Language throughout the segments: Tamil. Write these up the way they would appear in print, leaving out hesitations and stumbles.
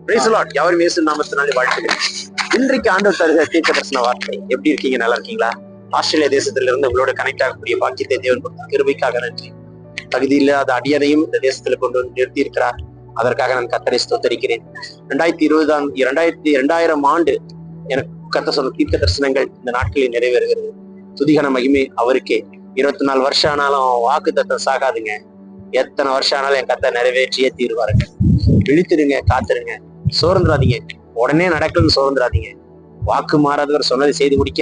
Praise the Lord. யாவரும் இயேசு நாமத்தினாலே வாழ்த்துகிறேன். இன்றைக்கு ஆண்டவர் தருகிற தீர்க்க தரிசன வார்த்தை. எப்படி இருக்கீங்க? நல்லா இருக்கீங்களா? ஆஸ்திரேலியா தேசத்திலிருந்து உங்களோட கனெக்ட் ஆகக்கூடிய பாக்கியத்தை தேவன் கொடுத்த கிருபைக்காக நன்றி. தகுதி இல்லாத அடியனையும் இந்த தேசத்துல கொண்டு வந்து நிறுத்தி இருக்கிறார். அதற்காக நான் கர்த்தரை ஸ்தோத்தரிக்கிறேன். 2020 ஆண்டு எனக்கு கர்த்தர் சொன்ன தீர்க்க தரிசனங்கள் இந்த நாட்களில் நிறைவேறுகிறது. துதிகன மகிமை அவருக்கே. 24 வருஷம் ஆனாலும் வாக்கு தத்தம் சாகாதுங்க. எத்தனை வருஷம் ஆனாலும் என் கர்த்தர் நிறைவேற்றியே தீருவாருங்க. விழித்திருங்க, காத்திருங்க, சோர்ந்துராதீங்க. உடனே நடக்குன்னு சோர்ந்துராதீங்க. வாக்கு மாறாதவர் சொன்னதை செய்து முடிக்க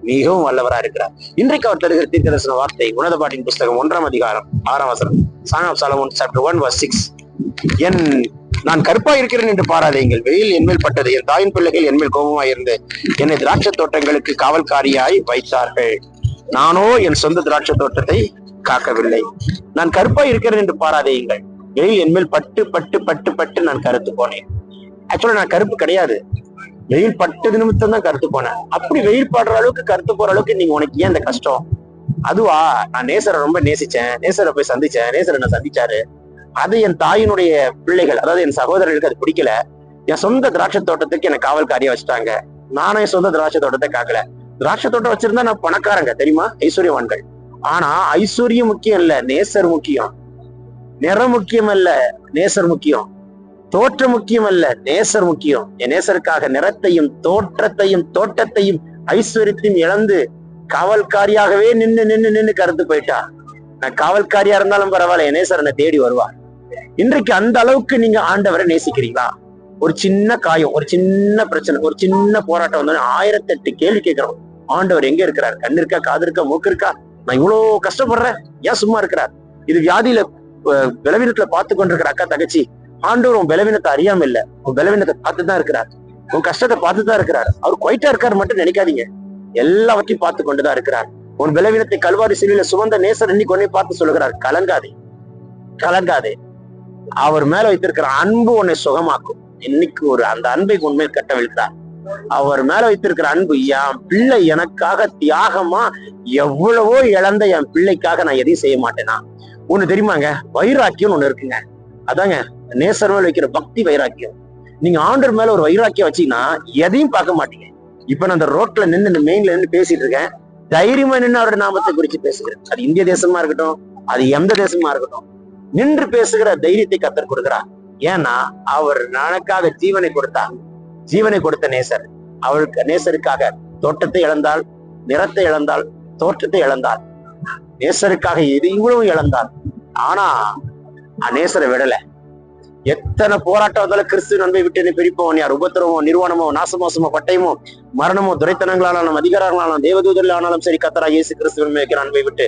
மிகவும் வல்லவரா இருக்கிறார். இன்றைக்கு அவர் தருகிற தீர்க்க தரிசன வார்த்தை உன்னத பாட்டின் புஸ்தகம் 1ஆம் அதிகாரம் 6ஆம் வசனம். Song of Solomon chapter 1 verse 6. நான் கருப்பா இருக்கிறேன் என்று பாராதீங்கள். வெயில் என்மேல் பட்டது. என் தாயின் பிள்ளைகள் என்மேல் கோபமாயிருந்து என்னை திராட்சை தோட்டங்களுக்கு காவல்காரியாய் வைத்தார்கள். நானோ என் சொந்த திராட்சை தோட்டத்தை காக்கவில்லை. நான் கருப்பா இருக்கிறேன் என்று பாராதீங்கள். வெயில் என்மேல் பட்டு பட்டு பட்டு பட்டு நான் கருத்து போனேன். ஆக்சுவலா நான் கருப்பு கிடையாது. வெயில் பட்டது நிமித்தம் தான் கருத்து போனேன். அப்படி வெயில் படுற அளவுக்கு கருத்து போற அளவுக்கு நீங்க உனக்கு ஏன் இந்த கஷ்டம்? அதுவா, நான் நேசரை ரொம்ப நேசிச்சேன், நேசரை போய் சந்திச்சேன், நேசரை நான் சந்திச்சாரு. அது என் தாயினுடைய பிள்ளைகள், அதாவது என் சகோதரர்களுக்கு அது பிடிக்கல. என் சொந்த திராட்சை தோட்டத்துக்கு என்னை காவல்காரியா வச்சுட்டாங்க. நானும் என் சொந்த திராட்சை தோட்டத்தை காக்கல. திராட்சை தோட்டம் வச்சிருந்தா நான் பணக்காரங்க தெரியுமா, ஐஸ்வர்யவான்கள். ஆனா ஐஸ்வர்யம் முக்கியம் இல்ல, நேசர் முக்கியம். நிறம் முக்கியம் அல்ல, நேசர் முக்கியம். தோற்றம் முக்கியம் அல்ல, நேசர் முக்கியம். என் நேசருக்காக நிறத்தையும் தோற்றத்தையும் தோட்டத்தையும் ஐஸ்வர்யத்தையும் இழந்து காவல்காரியாகவே நின்னு கருத்து போயிட்டா. நான் காவல்காரியா இருந்தாலும் பரவாயில்ல, என் நேசர் என்னை தேடி வருவார். இன்றைக்கு அந்த அளவுக்கு நீங்க ஆண்டவரை நேசிக்கிறீங்களா? ஒரு சின்ன காயம், ஒரு சின்ன பிரச்சனை, ஒரு சின்ன போராட்டம் வந்தோன்னு 1008 கேள்வி கேட்கிறோம். ஆண்டவர் எங்க இருக்கிறார்? கண்ணு இருக்கா, காது இருக்கா, மூக்கு இருக்கா? நான் இவ்வளவு கஷ்டப்படுறேன், ஏன் சும்மா இருக்கிறார்? இது வியாதியில பலவீனத்துல பார்த்து கொண்டிருக்கிற அக்கா தங்கச்சி, ஆண்டவர் உன் பலவீனத்தை அறியாம இல்ல, உன் பலவீனத்தை பார்த்துதான் இருக்கிறார், உன் கஷ்டத்தை பார்த்துதான் இருக்கிறார். அவர் குவைட்டா இருக்காரு மட்டும் நினைக்காதீங்க, எல்லாவற்றையும் பார்த்து கொண்டுதான் இருக்கிறார். உன் பலவீனத்தை கல்வாரி சிலுவையில சுமந்த நேசர் இன்னைக்கு ஒன்னே பார்த்து சொல்லுகிறார், கலங்காதே, கலங்காதே. அவர் மேல வைத்திருக்கிற அன்பு உன்னை சுகமாக்கும். இன்னைக்கு அந்த அன்பை உண்மையில் கட்டவிழ்க்கிறார். அவர் மேல வைத்திருக்கிற அன்பு, என் பிள்ளை எனக்காக தியாகமா எவ்வளவோ இழந்த என் பிள்ளைக்காக நான் எதையும் செய்ய மாட்டேனா? ஒண்ணு தெரியுமாங்க, வைராக்கியம் ஒண்ணு இருக்குங்க. அதாங்க நேசர் மேல வைக்கிற பக்தி வைராக்கியம். நீங்க ஆண்டவர் மேல ஒரு வைராக்கியம் வச்சீங்கன்னா எதையும் பார்க்க மாட்டீங்க. இப்ப நான் அந்த ரோட்ல நின்று மெயின்ல நின்று பேசிட்டு இருக்கேன், தைரியமா நின்று அவருடைய நாமத்தை குறிச்சு பேசுகிறேன். அது இந்திய தேசமா இருக்கட்டும், அது எந்த தேசமா இருக்கட்டும், நின்று பேசுகிற தைரியத்தை கர்த்தர் கொடுக்கிறார். ஏன்னா அவர் எனக்காக ஜீவனை கொடுத்தார். ஜீவனை கொடுத்த நேசர். அவருக்கு நேசருக்காக தோட்டத்தை இழந்தாள், நிறத்தை இழந்தாள், தோற்றத்தை இழந்தாள். நேசருக்காக இது இவ்வளவு இழந்தாள். ஆனா நேசரை விடல. எத்தனை போராட்டம் வந்தாலும் கிறிஸ்துவின் அன்பை விட்டு என்னை பிரிப்போம் யார்? உபத்திரமோ, நிர்வாணமோ, நாசமோசமோ, பட்டயமோ, மரணமோ, துரைத்தனங்களாலும் அதிகாரங்களாலும் தேவதூதர்கள் ஆனாலும் சரி, கர்த்தராகிய இயேசு கிறிஸ்துவின் வைக்கிற அன்பை விட்டு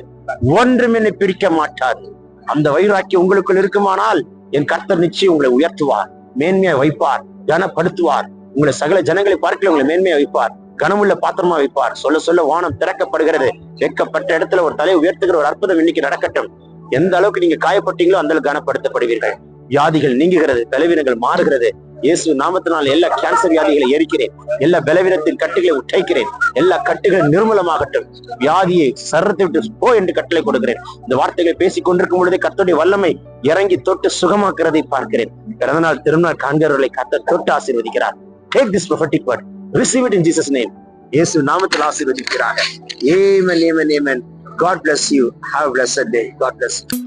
ஒன்றும் என்னை பிரிக்க மாட்டாது. அந்த வைராக்கியம் உங்களுக்குள் இருக்குமானால் என் கர்த்தர் நிச்சயம் உங்களை உயர்த்துவார், மேன்மையை வைப்பார், கனப்படுத்துவார். உங்களை சகல ஜனங்களை பார்க்கல உங்களை மேன்மையை வைப்பார், கனமுள்ள பாத்திரமா வைப்பார். சொல்ல சொல்ல வானம் திறக்கப்படுகிறது. வெட்கப்பட்ட இடத்துல ஒரு தலையை உயர்த்துகிற ஒரு அற்புதம் இன்னைக்கு நடக்கட்டும். எந்த அளவுக்கு நீங்க காயப்பட்டீங்களோ அந்த அளவுக்கு கனப்படுத்தப்படுவீர்கள். வியாதிகள் நீங்குகிறது, பலவீனங்கள் மாறுகிறது. இயேசு நாமத்தினால் எல்லா கேன்சர் வியாதிகளை எரிக்கிறேன், எல்லா பலவீனத்தின் கட்டுகளை உடைக்கிறேன், எல்லா கட்டுகளும் நிர்மூலமாகட்டும். வியாதியை சரத்தை விட்டு போ என்று கட்டளை கொடுக்கிறேன். இந்த வார்த்தைகளை பேசிக் கொண்டிருக்கும் பொழுதே கர்த்தருடைய வல்லமை இறங்கி தொட்டு சுகமாக்குறதை பார்க்கிறேன். பிறந்தநாள் திருநாள் காண்கிறவர்களை கர்த்தர் தொட்டு ஆசீர்வதிக்கிறார். Take this prophetic word, receive it in Jesus' name. இயேசு நாமத்தில் ஆசீர்வதிக்கிறார்கள். Amen, amen, amen. God bless you. Have a blessed day. God bless you.